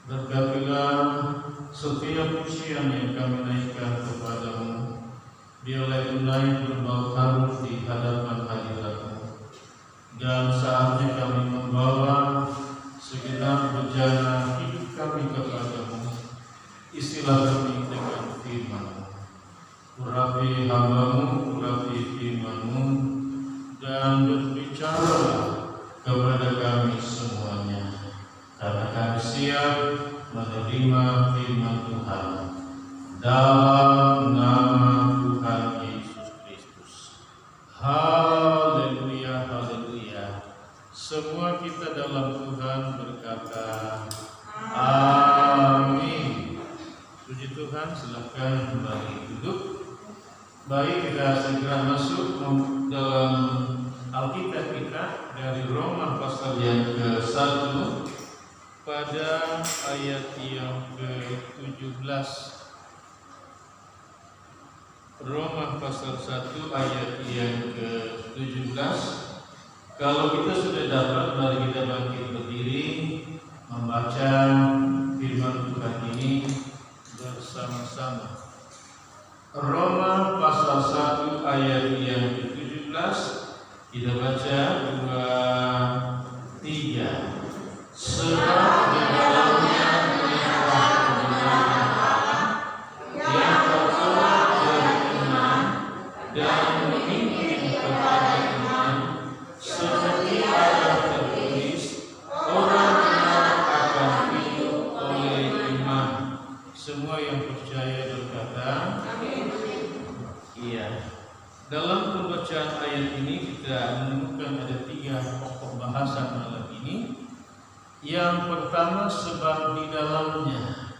Berkatilah setiap pujian yang kami naikkan kepadamu, biarlah itu naik berbau harum di hadapan hadirat-Mu. Dan saatnya kami membawa segenap bejana hidup kami kepadamu, istilah kami dengan firman-Mu. Urapi hamba-Mu, urapi firman-Mu, dan berbicara kepada kami semuanya, karena kami siap menerima firman Tuhan dalam nama Tuhan Yesus Kristus. Haleluya, haleluya. Semua kita dalam Tuhan berkata amin. Puji Tuhan, silakan kembali duduk. Baik, kita segera masuk dalam Alkitab kita dari Roma pasal yang ke-1 pada ayat yang ke-17. Roma pasal 1 ayat yang ke-17. Kalau kita sudah dapat, mari kita bangkit berdiri membaca firman Tuhan ini bersama-sama. Roma pasal 1 ayat yang ke-17. Kita baca 2, 3. Sebab di dalamnya menyatakan kebenaran Allah yang tersurat dari iman dan memimpin kepada iman, seperti ada tertulis, orang benar akan hidup oleh iman. Semua yang percaya berkata amin. Iya. Dalam pembacaan ayat ini kita menemukan ada 3 pokok bahasan malam ini. Yang pertama, sebab di dalamnya.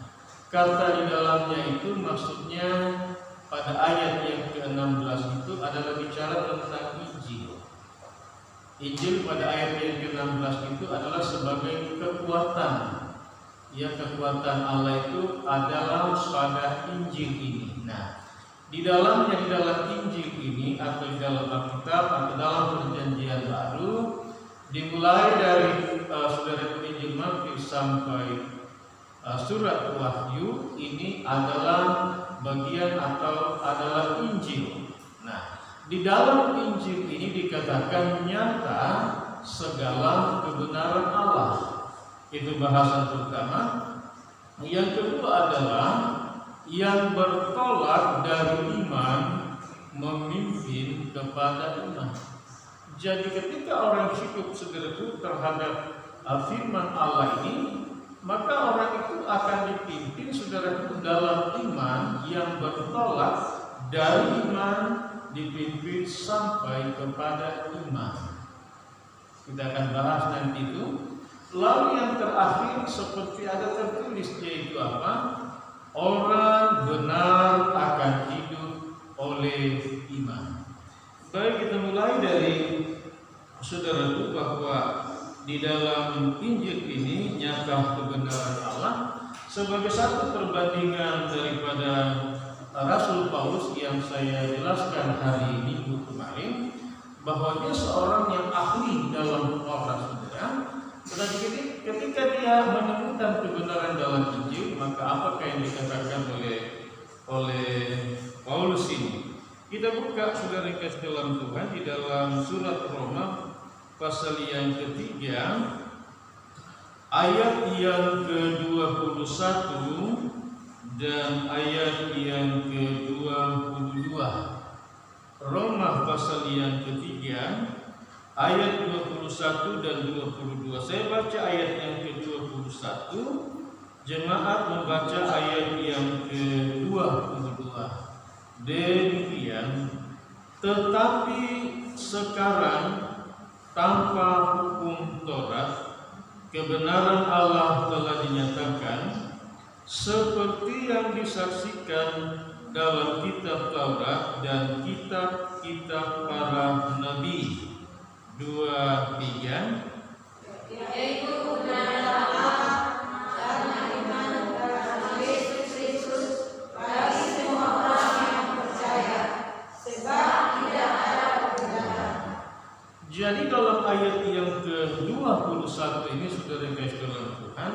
Kata di dalamnya itu maksudnya pada ayat yang ke-16 itu adalah bicara tentang Injil. Injil pada ayat yang ke-16 itu adalah sebagai kekuatan. Ya, kekuatan Allah itu adalah pada Injil ini. Nah, di dalam Injil ini atau di dalam Alkitab atau dalam Perjanjian Baru, dimulai dari saudara Injil Matius sampai surat Wahyu, ini adalah bagian atau adalah Injil. Nah, di dalam Injil ini dikatakan nyata segala kebenaran Allah. Itu bahasan pertama. Yang kedua adalah yang bertolak dari iman memimpin kepada iman. Jadi ketika orang hidup segertu terhadap firman Allah ini, maka orang itu akan dipimpin saudaraku dalam iman yang bertolak dari iman, dipimpin sampai kepada iman. Kita akan bahas nanti itu. Lalu yang terakhir seperti ada tertulis, yaitu apa? Orang benar akan hidup oleh iman. Baik, kita mulai dari saudaraku bahwa di dalam Injil ini nyata kebenaran Allah sebagai satu perbandingan daripada Rasul Paulus yang saya jelaskan hari Minggu kemarin, bahwa dia seorang yang ahli dalam Taurat, saudara. Tetapi ketika dia menemukan kebenaran dalam Injil, maka apakah yang dikatakan oleh Paulus ini? Kita buka saudara kasih dalam Tuhan di dalam surat Roma pasal yang ketiga ayat yang ke-21 dan ayat yang ke-22. Roma pasal yang ketiga ayat 21 dan 22. Saya baca ayat yang ke-21, jemaat membaca ayat yang ke-22. Demikian, tetapi sekarang tanpa hukum Taurat, kebenaran Allah telah dinyatakan seperti yang disaksikan dalam kitab Taurat dan kitab-kitab para nabi. 2, 3. Yaitu kebenaran Allah karena iman kepada Yesus Kristus bagi semua orang yang percaya, sebab tidak ada perbedaan. Jadi dalam ayat yang ke-21 ini, saudara guys dalam Tuhan,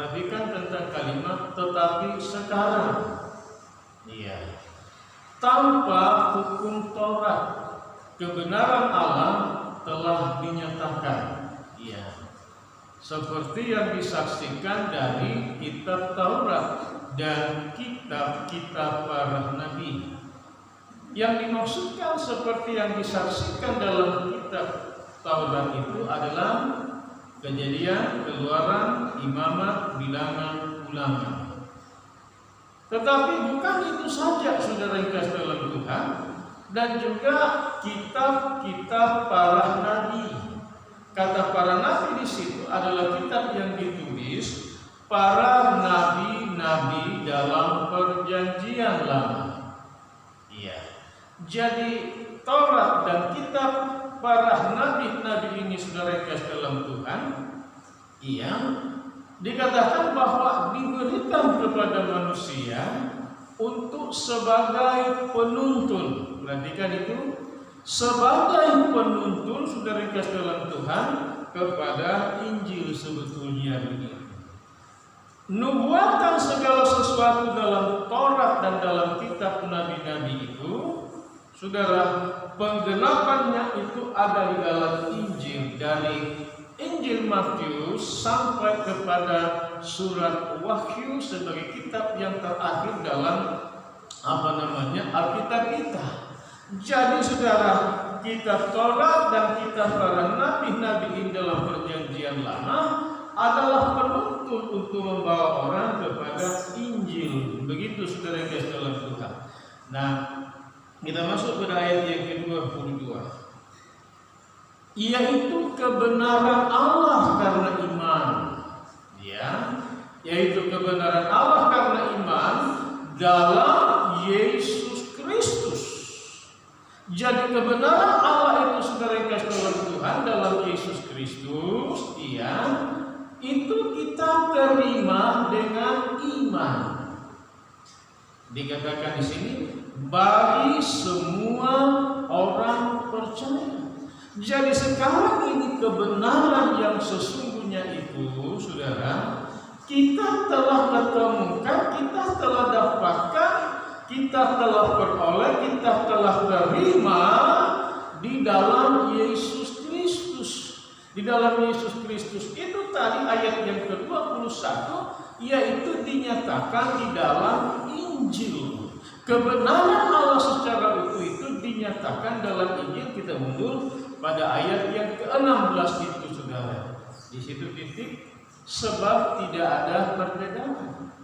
Perhatikan tentang kalimat tetapi sekarang. Iya. Tanpa hukum Taurat, kebenaran Allah telah dinyatakan. Iya. Seperti yang disaksikan dari kitab Taurat dan kitab-kitab para nabi. Yang dimaksudkan seperti yang disaksikan dalam kitab Taurat itu adalah Kejadian, Keluaran, Imamat, Bilangan, Ulangan. Tetapi bukan itu saja, saudara yang kasih dalam Tuhan, dan juga kitab-kitab para nabi. Kata para nabi di situ adalah kitab yang ditulis para nabi-nabi dalam Perjanjian Lama. Iya. Jadi Taurat dan kitab para nabi-nabi ini, saudara kasih dalam Tuhan, iya, dikatakan bahwa diberikan kepada manusia untuk sebagai penuntun. Perhatikan itu, sebagai penuntun, saudara kasih dalam Tuhan, kepada Injil sebetulnya begini. Nubuatan segala sesuatu dalam Taurat dan dalam kitab nabi-nabi itu, saudara, penggenapannya itu ada di dalam Injil, dari Injil Matius sampai kepada surat Wahyu sebagai kitab yang terakhir dalam Alkitab kita. Jadi saudara, kitab Taurat dan kitab para nabi-nabi ini dalam Perjanjian Lama adalah penuntun untuk membawa orang kepada Injil. Begitu saudara yang dalam Tuhan. Nah, kita masuk pada ayat yang ke-22. Yaitu kebenaran Allah karena iman. Ya, yaitu kebenaran Allah karena iman dalam Yesus Kristus. Jadi kebenaran Allah itu, saudara yang kasih dalam Tuhan, dalam Yesus Kristus, iya, itu kita terima dengan iman. Dikatakan di sini bagi semua orang percaya. Jadi sekarang ini kebenaran yang sesungguhnya itu, saudara, kita telah ketemukan, kita telah dapatkan, kita telah peroleh, kita telah terima di dalam Yesus Kristus. Di dalam Yesus Kristus itu tadi ayat yang ke-21, yaitu dinyatakan di dalam Injil. Kebenaran Allah secara utuh itu dinyatakan dalam Injil. Kita mundur pada ayat yang ke-16 itu, saudara. Di situ titik, sebab tidak ada perbedaan.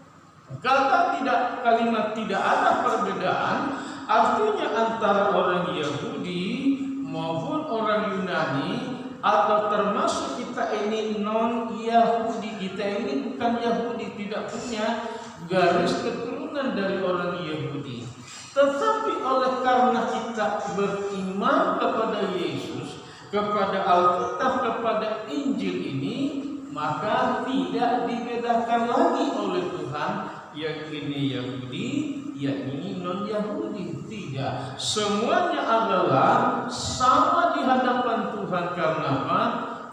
Kalimat tidak ada perbedaan artinya antara orang Yahudi maupun orang Yunani, atau termasuk kita ini non-Yahudi. Kita ini bukan Yahudi, tidak punya garis keturunan dari orang Yahudi. Tetapi oleh karena kita beriman kepada Yesus, kepada Alkitab, kepada Injil ini, maka tidak dibedakan lagi oleh Tuhan yang ini Yahudi, yang ini non-Yahudi. Tidak, semuanya adalah sama di hadapan Tuhan. Karena apa?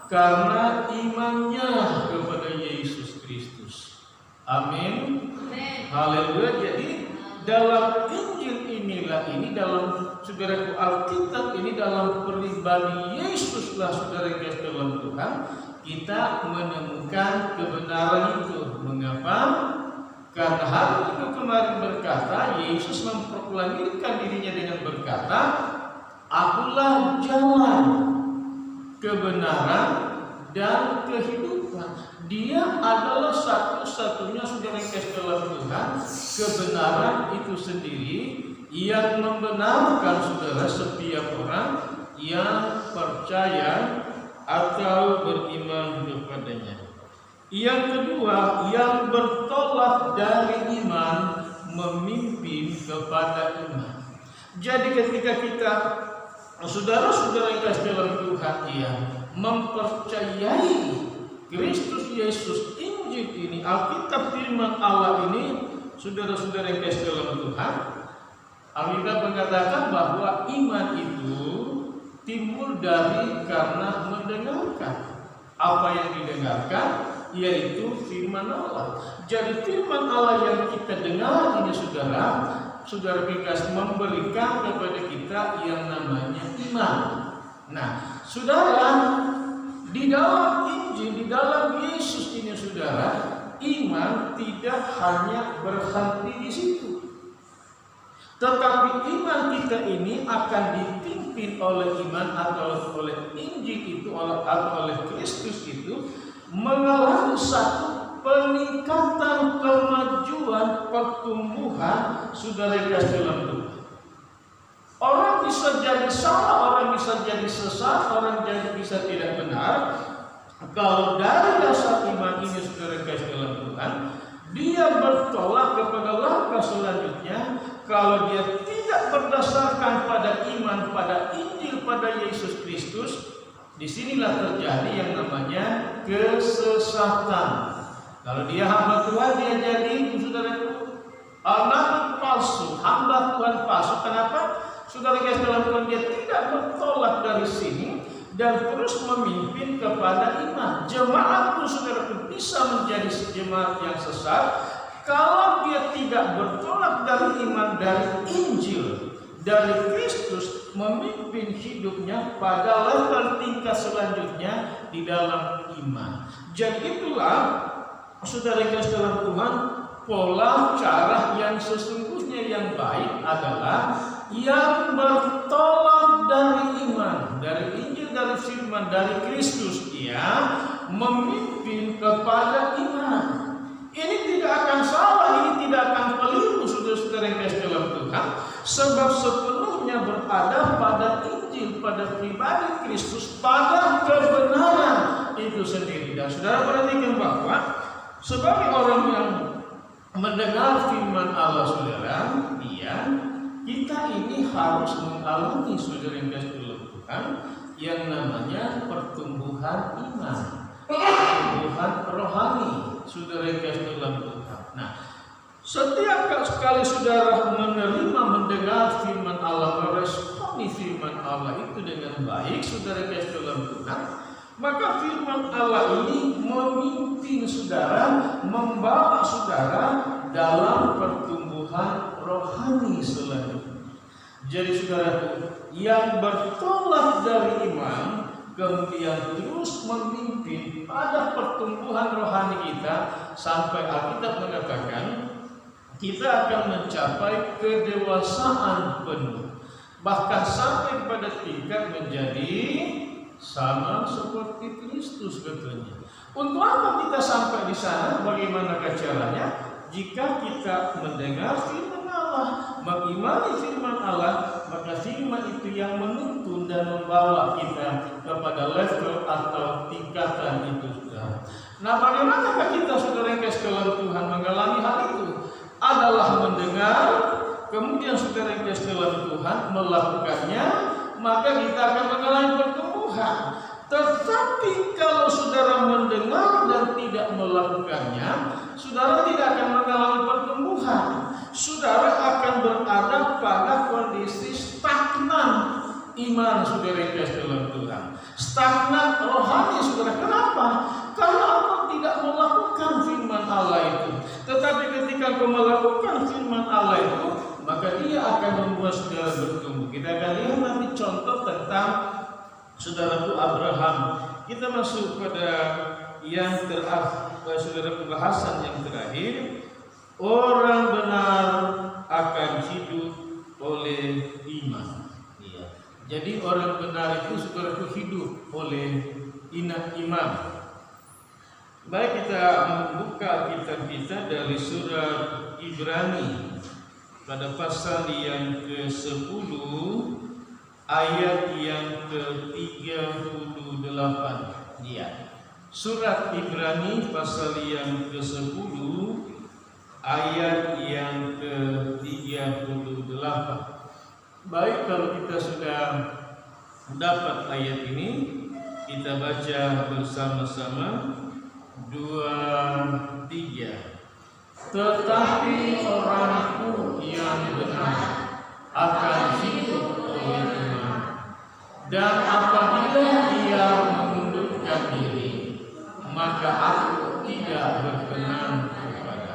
Karena imannya kepada Yesus Kristus. Amin. Haleluya. Jadi dalam Injil inilah, ini dalam, saudaraku, Alkitab ini, dalam pribadi Yesuslah, saudara yang dalam Tuhan, kita menemukan kebenaran itu. Mengapa? Karena hari itu kemarin berkata, Yesus memproklamirkan dirinya dengan berkata, Akulah jalan, kebenaran, dan kehidupan. Dia adalah satu-satunya, saudara yang kasih dalam Tuhan, kebenaran itu sendiri yang membenarkan, saudara, setiap orang yang percaya atau beriman kepadanya. Yang kedua, yang bertolak dari iman memimpin kepada iman. Jadi ketika kita, saudara-saudara yang kasih dalam Tuhan, mempercayai Kristus Yesus, Injil ini, Alkitab firman Allah ini, saudara-saudara yang kasih dalam Tuhan, Alkitab mengatakan bahwa iman itu timbul dari karena mendengarkan. Apa yang didengarkan? yaitu firman Allah. Jadi firman Allah yang kita dengar ini saudara Bikas memberikan kepada kita yang namanya iman. Nah, saudara, di dalam Injil, di dalam Yesus ini saudara, iman tidak hanya berhenti di situ. Tetapi iman kita ini akan dipimpin oleh iman atau oleh Injil itu atau oleh Kristus itu mengalami satu peningkatan, kemajuan, pertumbuhan saudara dalam Tuhan. Orang bisa jadi salah, orang bisa jadi sesat, orang bisa tidak benar. Kalau dari dasar iman ini saudara dalam Tuhan, dia bertolak kepada langkah selanjutnya. Kalau dia tidak berdasarkan pada iman, pada Injil, pada Yesus Kristus, disinilah terjadi yang namanya kesesatan. Kalau dia hamba Tuhan, dia jadi saudaraku anak palsu, hamba Tuhan palsu. Kenapa? Saudara dalam Tuhan, dia tidak bertolak dari sini dan terus memimpin kepada iman. Jemaat itu saudaraku bisa menjadi jemaat yang sesat kalau dia tidak bertolak dari iman, dari Injil, dari Kristus, memimpin hidupnya pada level tingkat selanjutnya di dalam iman. Jadi itulah saudara dalam Tuhan, pola cara yang sesungguhnya yang baik adalah yang bertolak dari iman, dari Injil, dari firman, dari Kristus, dia memimpin kepada iman. Ini tidak akan salah, ini tidak akan keliru saudara-saudara yang dalam Tuhan, sebab sepenuhnya berada pada Injil, pada pribadi Kristus, pada kebenaran itu sendiri. Dan saudara perhatikan bahwa sebagai orang yang mendengar firman Allah saudara, kita ini harus mengalami saudara yang dalam Tuhan yang namanya pertumbuhan iman, pertumbuhan rohani saudara yang dalam Tuhan. Nah, setiap kali saudara menerima, mendengar firman Allah, meresponi firman Allah itu dengan baik saudara yang dalam Tuhan, maka firman Allah ini memimpin saudara, membawa saudara dalam pertumbuhan rohani selanjutnya. Jadi saudaraku, yang bertolak dari iman kemudian terus memimpin pada pertumbuhan rohani kita sampai Alkitab mengatakan kita akan mencapai kedewasaan penuh, bahkan sampai pada tingkat menjadi sama seperti Kristus katanya. Untuk apa kita sampai di sana? Bagaimana caranya? Jika kita mendengar firman Allah, mengimani firman Allah, maka firman itu yang menuntun dan membawa kita kepada level atau tingkatan itu. Nah, bagaimanakah kita saudara yang dalam Tuhan mengalami hal itu? Adalah mendengar, kemudian saudara yang dalam Tuhan melakukannya, maka kita akan mengalami pertumbuhan. Tetapi kalau saudara mendengar dan tidak melakukannya, saudara tidak akan mengalami pertumbuhan. Saudara akan berada pada kondisi stagnan iman saudara yang dalam Tuhan, stagnan rohani saudara. Kenapa? Karena engkau tidak melakukan firman Allah itu. Tetapi ketika engkau melakukan firman Allah itu, maka dia akan membuat saudara bertumbuh. Kita akan lihat nanti contoh tentang saudaraku Abraham. Kita masuk pada yang terakhir, saudara, pembahasan yang terakhir. Orang benar akan hidup oleh iman. Jadi orang benar itu saudaraku hidup oleh iman. Baik, kita membuka kitab kita dari surat Ibrani pada pasal yang ke-10 ayat yang ke-38. Surat Ibrani pasal yang ke-10 ayat yang ke-38. Baik, kalau kita sudah dapat ayat ini, kita baca bersama-sama. 2, 3. Tetapi orangku yang benar akan hidup oleh iman, dan apabila dia mengundurkan diri, maka aku tidak berkenan kepada.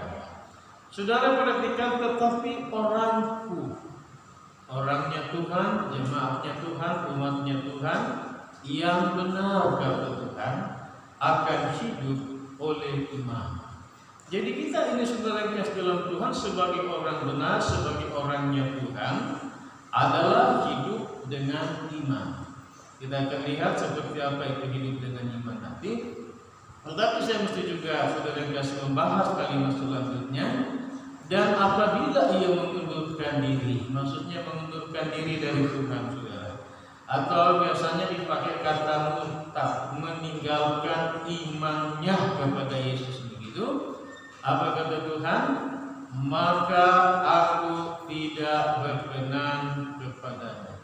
Saudara perhatikan, tetapi orangku, orangnya Tuhan, jemaatnya Tuhan, umatnya Tuhan yang benar kata Tuhan akan hidup oleh iman. Jadi kita ini saudara yang dalam Tuhan sebagai orang benar, sebagai orangnya Tuhan adalah hidup dengan iman. Kita akan lihat seperti apa itu hidup dengan iman nanti. Tetapi saya mesti juga saudara yang membahas kalimat selanjutnya. Dan apabila ia mengundurkan diri, maksudnya mengundurkan diri dari Tuhan, saudara. Atau biasanya dipakai kata murtad, meninggalkan imannya kepada Yesus begitu. Apa kata Tuhan? Maka aku tidak berkenan kepadanya.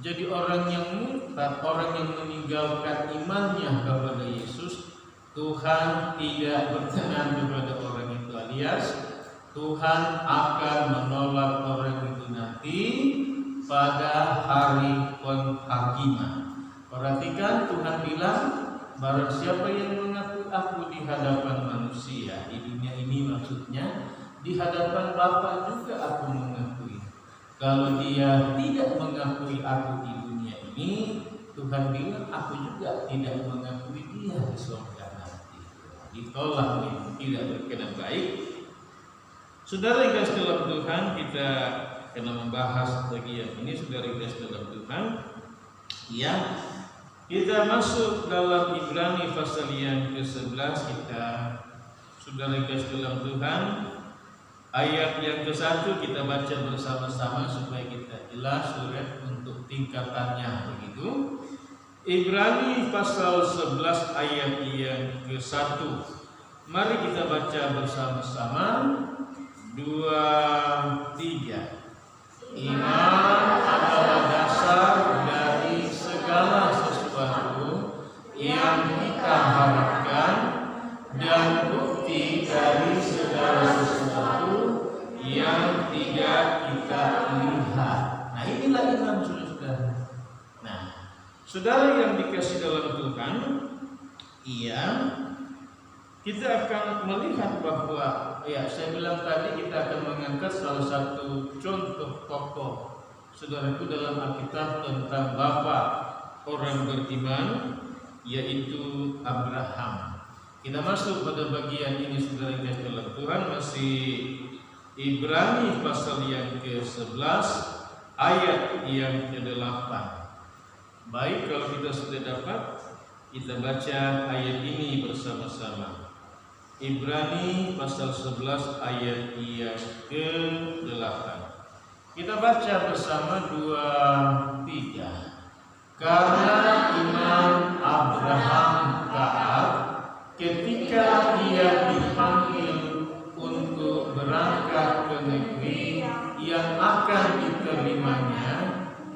Jadi orang yang murtad, orang yang meninggalkan imannya kepada Yesus, Tuhan tidak berkenan kepada orang itu, alias Tuhan akan menolak orang itu nanti pada hari penghakiman. Perhatikan, Tuhan bilang, barang siapa yang mengaku aku di hadapan manusia, di dunia ini maksudnya, di hadapan Bapa juga aku mengakui. Kalau dia tidak mengakui aku di dunia ini, Tuhan bilang aku juga tidak mengakui dia di surga nanti. Ditolak itu tidak berkenan baik. Saudara yang kasih dalam Tuhan, kita akan membahas bagian ini. Saudara yang kasih dalam Tuhan, ya, kita masuk dalam Ibrani pasal yang ke-11. Kita, saudara yang kasih dalam Tuhan, ayat yang ke-1 kita baca bersama-sama supaya kita jelas surat untuk tingkatannya begitu. Ibrani pasal 11 ayat yang ke-1. Mari kita baca bersama-sama. 2, 3. Iman adalah dasar dari segala sesuatu yang kita harapkan dan bukti dari segala sesuatu yang tidak kita lihat. Nah, inilah iman, saudara. Nah, saudara yang dikasih dalam Tuhan, iya, kita akan melihat bahwa, ya, saya bilang tadi kita akan mengangkat salah satu contoh tokoh saudaraku dalam Alkitab tentang bapa orang beriman, yaitu Abraham. Kita masuk pada bagian ini, saudara yang dalam Tuhan, masih Ibrani pasal yang ke-11 ayat yang ke-8. Baik, kalau kita sudah dapat, kita baca ayat ini bersama-sama. Ibrani pasal 11 ayat yang ke-8. Kita baca bersama 2, 3. Karena iman Abraham taat ketika ia dipanggil untuk berangkat ke negeri yang akan diterimanya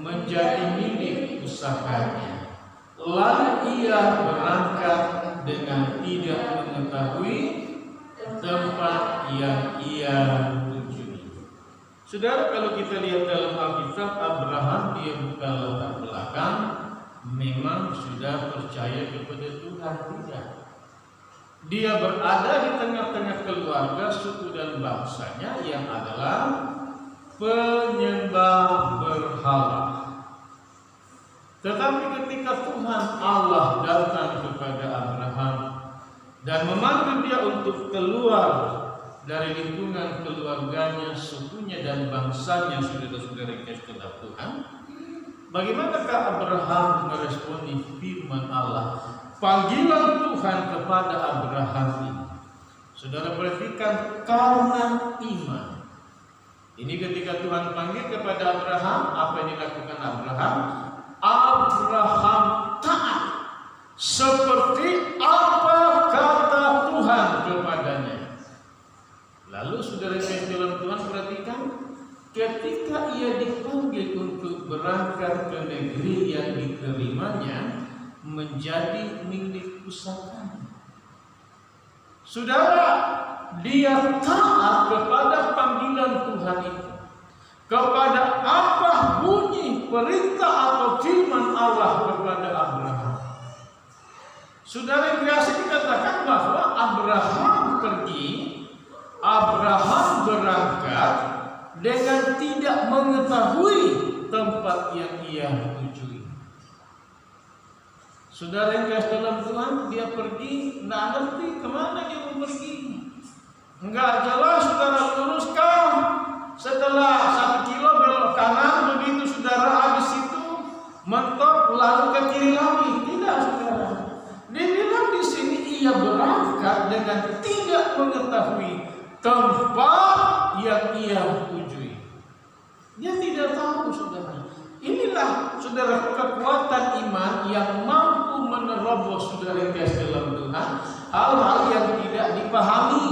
menjadi milik pusakanya. Lalu ia berangkat dengan tidak mengetahui tempat yang ia tuju. Saudara, kalau kita lihat dalam Alkitab, Abraham dia bukan latar belakang, memang sudah percaya kepada Tuhan, tidak. Dia berada di tengah-tengah keluarga, suku dan bangsanya yang adalah penyembah berhala. Tetapi ketika Tuhan Allah datang kepada Abraham dan memanggil dia untuk keluar dari lingkungan keluarganya, sukunya dan bangsanya, saudara-saudara yang kasih dalam Tuhan, bagaimanakah Abraham meresponi firman Allah, panggilan Tuhan kepada Abraham ini? Saudara perhatikan, karena iman. Ini ketika Tuhan panggil kepada Abraham, apa yang dilakukan Abraham? Abraham taat seperti apa kata Tuhan kepadanya. Lalu saudara yang dalam Tuhan perhatikan, ketika ia dipanggil untuk berangkat ke negeri yang diterimanya menjadi milik pusakanya. Saudara, dia taat kepada panggilan Tuhan itu, kepada apa bunyi perintah atau firman Allah kepada Abraham. Saudara yang kasih, dikatakan bahwa Abraham berangkat dengan tidak mengetahui tempat yang ia tuju. Saudara yang kasih dalam Tuhan, dia pergi, nggak ngerti kemana dia mau pergi. Enggak jelas, saudara luruskan. Setelah 1 kilo belok kanan, begitu saudara habis itu mentok lalu ke kiri lagi. Tidak, saudara. Dibilang di sini ia berangkat dengan tidak mengetahui tempat yang ia tujui. Dia tidak tahu, saudara. Inilah, saudara, kekuatan iman yang mampu menerobos, saudara, guys, dalam Tuhan, hal-hal yang tidak dipahami,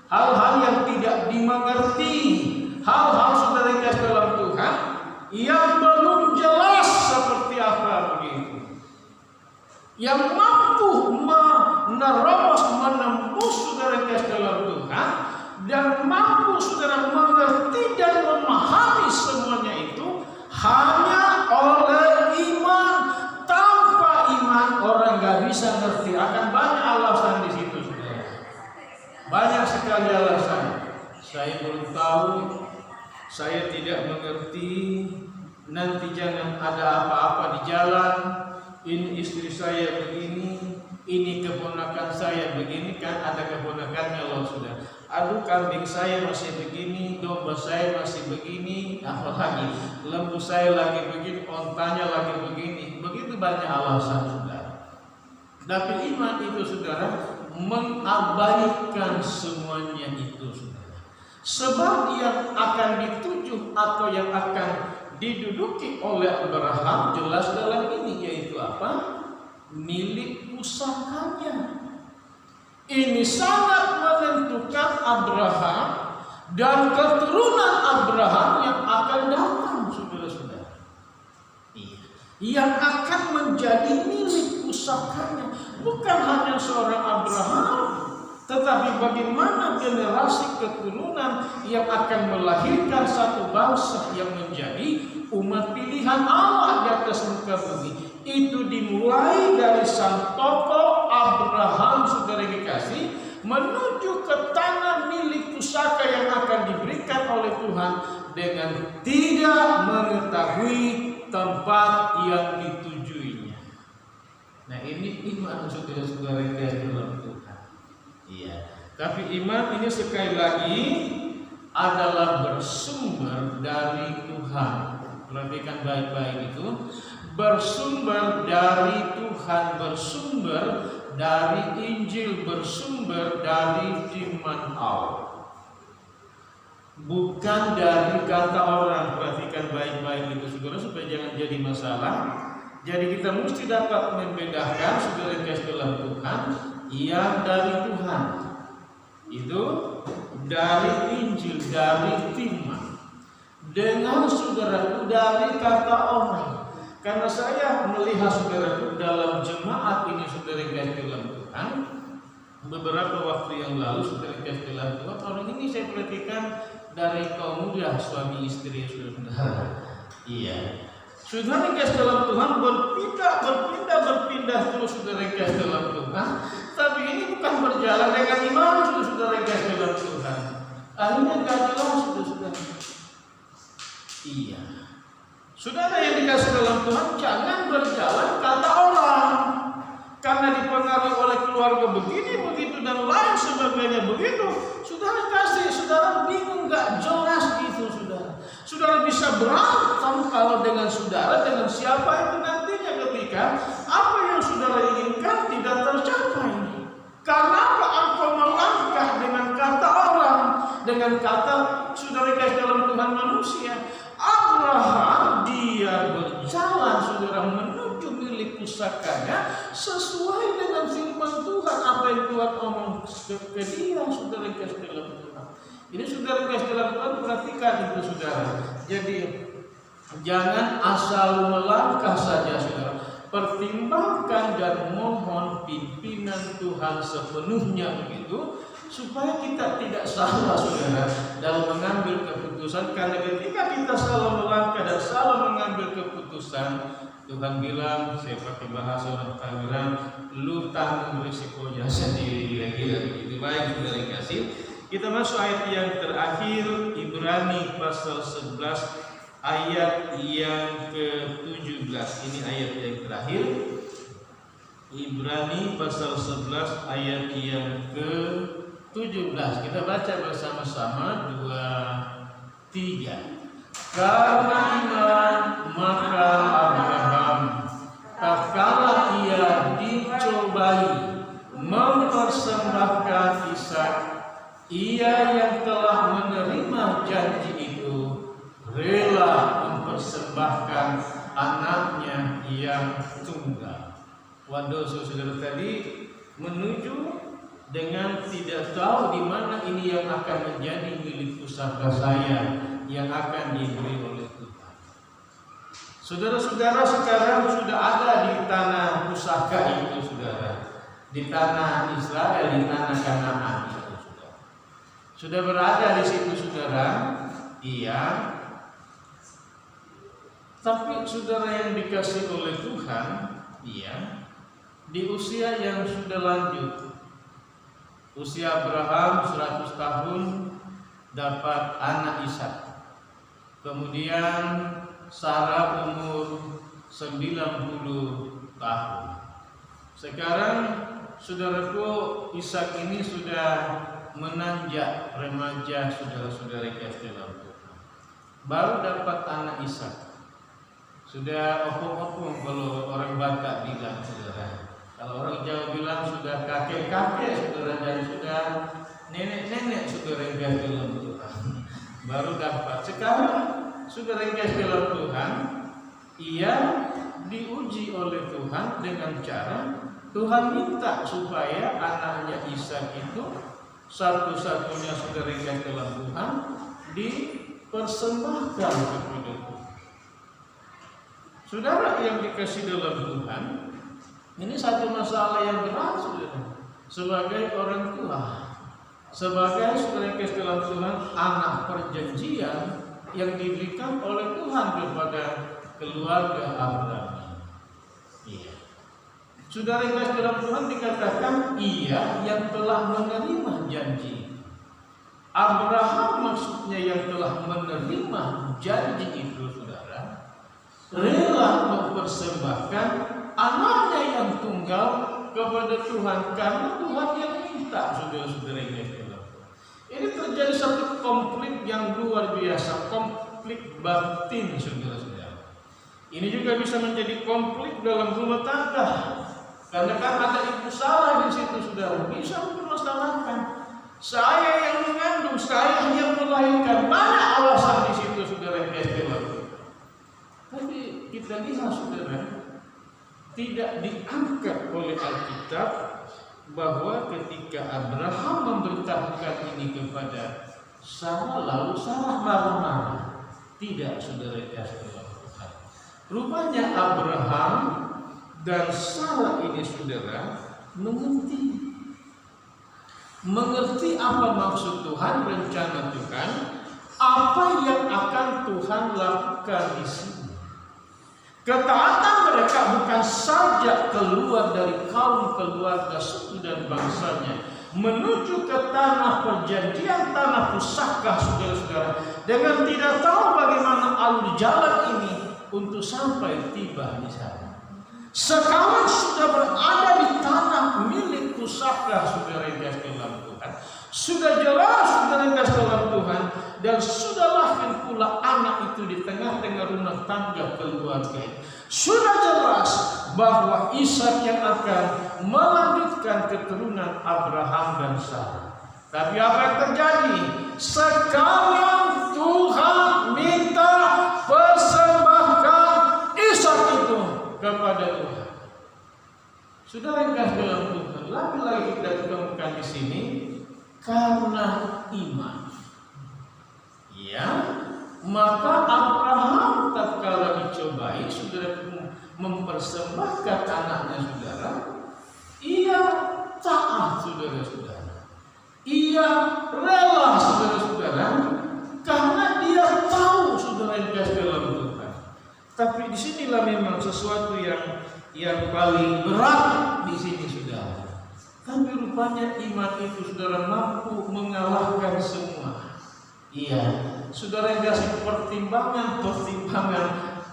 hal-hal yang tidak dimengerti, hal-hal, saudara, guys, dalam Tuhan yang belum jelas seperti apa begitu, yang mampu menerobos, menembus, saudara, guys, dalam Tuhan, dan mampu, saudara, mengerti dan memahami semuanya itu hanya oleh iman. Tanpa iman orang gak bisa ngerti. Akan banyak alasan di situ, saudara. Banyak sekali alasan. Saya belum tahu, saya tidak mengerti, nanti jangan ada apa-apa di jalan, ini istri saya begini, ini keponakan saya begini, kan ada keponakannya loh, sudah. Aduh, kambing saya masih begini, domba saya masih begini, apalagi lembu saya lagi begini, ontanya lagi begini. Begitu banyak alasan, saudara. Tapi iman itu, saudara, mengabaikan semuanya itu, saudara. Sebab yang akan dituju atau yang akan diduduki oleh Abraham jelas dalam ini, yaitu apa? Milik pusakanya. Ini sangat menentukan Abraham dan keturunan Abraham yang akan datang, saudara-saudara. Yang akan menjadi milik pusakanya. Bukan hanya seorang Abraham, tetapi bagaimana generasi keturunan yang akan melahirkan satu bangsa yang menjadi umat pilihan Allah di atas muka bumi. Itu dimulai dari sang tokoh Abraham, saudara kekasih, menuju ke tanah milik pusaka yang akan diberikan oleh Tuhan dengan tidak mengetahui tempat yang ditujuinya. Nah, ini iman, saudara-saudara yang dalam Tuhan. Iya. Tapi iman ini sekali lagi adalah bersumber dari Tuhan. Perhatikan baik-baik itu. Bersumber dari Tuhan, bersumber dari Injil, bersumber dari firman Allah, bukan dari kata orang. Perhatikan baik-baik itu, saudara, supaya jangan jadi masalah. Jadi kita mesti dapat membedakan, saudara, dalam Tuhan yang dari Tuhan itu dari Injil, dari firman, dengan, saudara, dari kata orang. Karena saya melihat, saudara, dalam jemaat ini, saudara, dalam Tuhan, beberapa waktu yang lalu, saudara, dalam Tuhan, orang ini saya perhatikan dari kaum muda, suami istri, saudara. Iya. Saudara, dalam Tuhan berpindah terus, saudara, dalam Tuhan. Tapi ini bukan berjalan dengan iman, saudara, dalam Tuhan. Akhirnya gak jelas, saudara. Iya. Saudara yang dikasih dalam Tuhan, jangan berjalan kata orang. Karena dipengaruhi oleh keluarga begini, begitu, dan lain sebagainya begitu. Saudara kasih, saudara bingung, gak jelas gitu, saudara. Saudara bisa berantem kalau dengan saudara, dengan siapa itu nantinya ketika apa yang saudara inginkan tidak tercapai. Karena apa? Engkau melangkah dengan kata orang, dengan kata, saudara kasih dalam Tuhan, manusia. Abraham dia berjalan, saudara, menuju milik pusakanya sesuai dengan firman Tuhan, apa yang Tuhan omong ke dia, saudara kasih dalam Tuhan. Ini, saudara kasih dalam Tuhan, perhatikan itu, saudara. Jadi jangan asal melangkah saja, saudara. Pertimbangkan dan mohon pimpinan Tuhan sepenuhnya begitu, supaya kita tidak salah saudara dalam mengambil keputusan, karena ketika kita salah melangkah dan salah mengambil keputusan, Tuhan bilang, saya pakai bahasa orang bilang, lu tanggung risikonya sendiri, kira-kira begitu. Baik saudara yang kasih, kita masuk ayat yang terakhir, Ibrani pasal 11 ayat yang ke-17. Ini ayat yang terakhir, Ibrani pasal 11 ayat yang ke-17. Kita baca bersama-sama 2, 3. Karena iman maka Abraham tatkala ia dicobai mempersembahkan Ishak, ia yang telah menerima janji itu rela mempersembahkan anaknya yang tunggal. Waduh, saudara tadi menuju dengan tidak tahu di mana ini yang akan menjadi milik pusaka saya yang akan diberi oleh Tuhan. Saudara-saudara sekarang sudah ada di tanah pusaka itu, saudara, di tanah Israel, di tanah Kanaan itu, saudara. Sudah berada di situ, saudara. Iya. Tapi saudara yang dikasih oleh Tuhan, iya, di usia yang sudah lanjut, usia Abraham 100 tahun dapat anak Ishak. Kemudian Sarah umur 90 tahun. Sekarang saudaraku, Ishak ini sudah menanjak remaja, saudara-saudara kasih dalam Tuhan. Baru dapat anak Ishak. Sudah opung-opung kalau orang Batak bilang, saudara. Kalau orang Jawa bilang sudah kakek-kakek, saudara, dan sudah nenek-nenek, saudara yang kasih dalam Tuhan. Baru dapat. Sekarang saudara yang kasih dalam Tuhan, ia diuji oleh Tuhan dengan cara Tuhan minta supaya anaknya Ishak itu satu-satunya, saudara yang kasih dalam Tuhan, dipersembahkan kepada Tuhan. Saudara yang dikasih dalam Tuhan, ini satu masalah yang berat, saudara. Sebagai orang tua, sebagai saudara yang kasih dalam Tuhan, anak perjanjian yang diberikan oleh Tuhan kepada keluarga Abraham. Iya. Saudara yang kasih dalam Tuhan dikatakan ia yang telah menerima janji. Abraham maksudnya yang telah menerima janji itu, saudara, rela mempersembahkan anaknya yang tunggal kepada Tuhan karena Tuhan yang minta, saudara-saudara yang kasih dalam Tuhan. Ini terjadi satu konflik yang luar biasa, konflik batin, saudara-saudara. Ini juga bisa menjadi konflik dalam rumah tangga, karena kan ada ibu salah di situ, saudara. Bisa mempermasalahkan, saya yang mengandung, saya yang melahirkan, mana alasan di situ, saudara yang kasih dalam Tuhan. Tapi kita lihat, saudara, tidak diangkat oleh Alkitab bahwa ketika Abraham memberitahukan ini kepada Sarah, lalu Sarah marah-marah. Tidak, saudara kasih dalam Tuhan. Rupanya Abraham dan Sarah ini, saudara, mengerti apa maksud Tuhan, rencana Tuhan, apa yang akan Tuhan lakukan di sini. Ketaatan mereka bukan saja keluar dari kaum, keluarga, suku dan bangsanya, menuju ke tanah perjanjian, tanah pusaka, saudara-saudara, dengan tidak tahu bagaimana alur jalan ini untuk sampai tiba di sana. Sekarang sudah berada di tanah milik pusaka, saudara yang kasih dalam Tuhan. Sudah jelas, saudara yang kasih dalam Tuhan, dan sudah lahir pula anak itu di tengah-tengah rumah tangga keluarga. Sudah jelas bahwa Ishak yang akan melanjutkan keturunan Abraham dan Sarah. Tapi apa yang terjadi? Sekarang Tuhan minta persembahkan Ishak itu kepada Tuhan. Saudara yang kasih dalam Tuhan, lagi-lagi kita temukan di sini karena iman. Ya, maka Abraham tatkala dicobai, saudara, mempersembahkan anaknya, saudara, ia taat, saudara-saudara. Ia Ia rela saudara-saudara karena dia tahu saudara yang kasih dalam Tuhan. Tapi disinilah memang sesuatu yang paling berat di sini saudara. Tapi rupanya iman itu saudara mampu mengalahkan semua. Iya, saudara yang kasih pertimbangan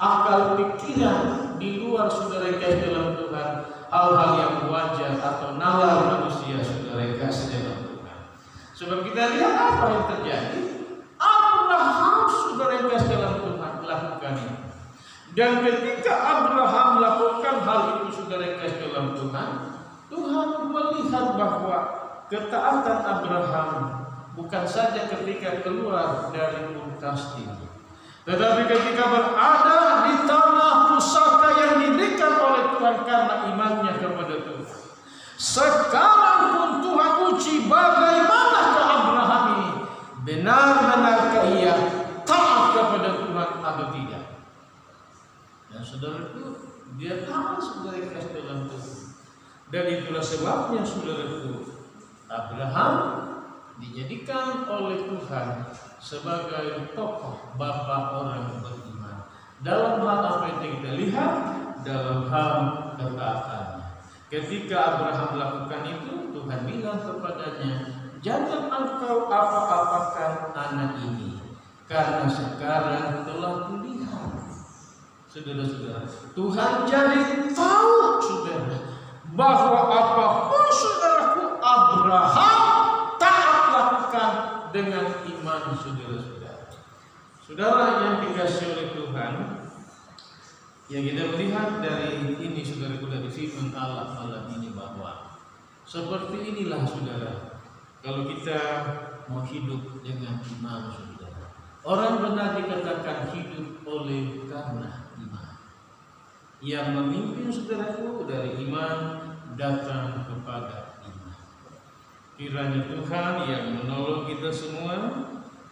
akal pikiran di luar saudara yang kasih dalam Tuhan, hal-hal yang wajar atau nalar manusia saudara yang kasih dalam Tuhan. Sebab kita lihat apa yang terjadi. Abraham saudara yang kasih dalam Tuhan lakukan itu. Dan ketika Abraham melakukan hal itu saudara yang kasih dalam Tuhan, Tuhan melihat bahwa ketaatan Abraham bukan saja ketika keluar dari Ur Kasdim, tetapi ketika berada di tanah pusaka yang diberikan oleh Tuhan karena imannya kepada Tuhan. Sekarang pun Tuhan uji bagaimana ke Abraham ini, benar-benarkah ia taat kepada Tuhan atau tidak. Dan saudaraku, dia taat saudara kasih dalam Tuhan. Dan itulah sebabnya saudaraku, Abraham dijadikan oleh Tuhan sebagai tokoh bapa orang beriman. Dalam hal apa yang kita lihat, dalam hal ketaatannya. Ketika Abraham melakukan itu, Tuhan bilang kepadanya, jangan engkau apa-apakan anak ini, karena sekarang telah kulihat. Saudara-saudara, Tuhan jadi tahu saudara bahwa apapun saudaraku Abraham taat lakukan dengan iman saudara-saudara. Saudara yang dikasihi oleh Tuhan, yang kita melihat dari ini saudaraku dari firman Allah malam ini bahwa seperti inilah saudara, kalau kita mau hidup dengan iman saudara. Orang benar dikatakan hidup oleh karena iman. Yang memimpin saudaraku dari iman datang kepada iman. Kiranya Tuhan yang menolong kita semua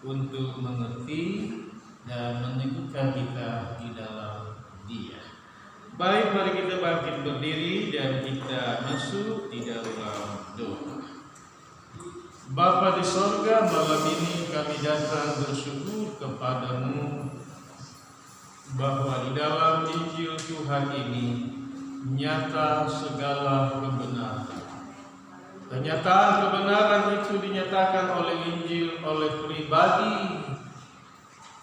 untuk mengerti dan meneguhkan kita di dalam Dia. Baik, mari kita bangkit berdiri dan kita masuk di dalam doa. Bapa di sorga, malam ini kami datang bersyukur kepadamu bahwa di dalam Injil Tuhan ini nyata segala kebenaran. Kenyataan kebenaran itu dinyatakan oleh Injil, oleh pribadi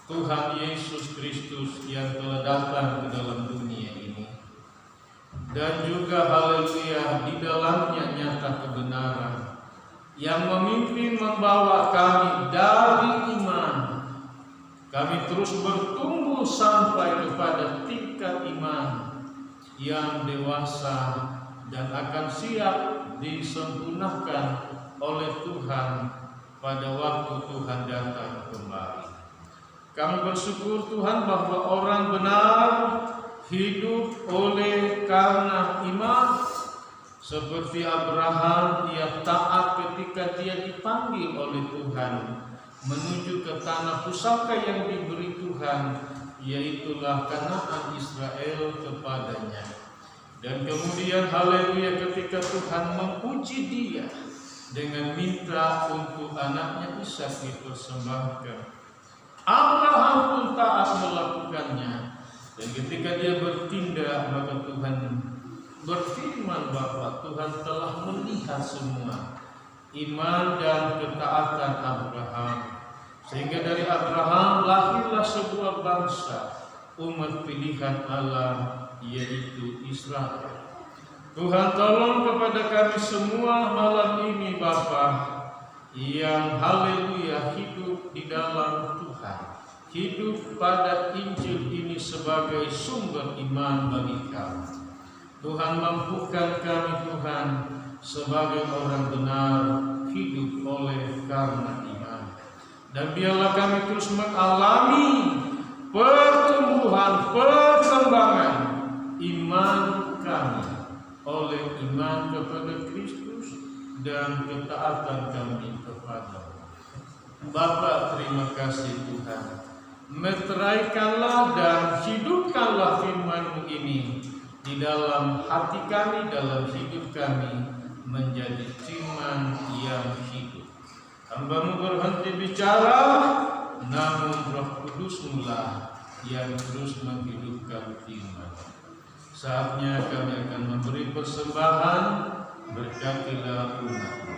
Tuhan Yesus Kristus yang telah datang ke dalam dunia ini. Dan juga haleluya, di dalamnya nyata kebenaran yang memimpin membawa kami dari iman. Kami terus bertumbuh sampai kepada tingkat iman yang dewasa dan akan siap disempurnakan oleh Tuhan pada waktu Tuhan datang kembali. Kami bersyukur Tuhan bahwa orang benar hidup oleh karena iman. Seperti Abraham, dia taat ketika dia dipanggil oleh Tuhan menuju ke tanah pusaka yang diberi Tuhan, yaitulah Kanaan Israel kepadanya. Dan kemudian haleluya, ketika Tuhan menguji dia dengan minta untuk anaknya Ishak dipersembahkan, Abraham pun taat melakukannya. Dan ketika dia bertindak, maka Tuhan berfirman bahwa Tuhan telah melihat semua iman dan ketaatan Abraham, sehingga dari Abraham lahirlah sebuah bangsa, umat pilihan Allah, yaitu Israel. Tuhan tolong kepada kami semua malam ini Bapa, yang haleluya hidup di dalam Tuhan, hidup pada Injil ini sebagai sumber iman bagi kami. Tuhan mampukan kami Tuhan sebagai orang benar hidup oleh karena iman. Dan biarlah kami terus mengalami pertumbuhan, perkembangan iman kami oleh iman kepada Kristus dan ketaatan kami kepada-Mu. Bapa, terima kasih Tuhan. Meteraikanlah dan hidupkanlah firman-Mu ini di dalam hati kami, dalam hidup kami, menjadi firman yang hidup. Hambamu berhenti bicara, namun Roh Kudus-Mu lah yang terus menghidupkan iman. Saatnya kami akan memberi persembahan, berkatilah umat-Mu.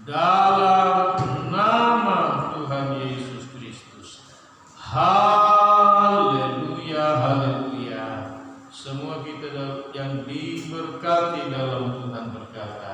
Dalam nama Tuhan Yesus Kristus. Haleluya, haleluya. Semua kita yang diberkati dalam Tuhan berkata,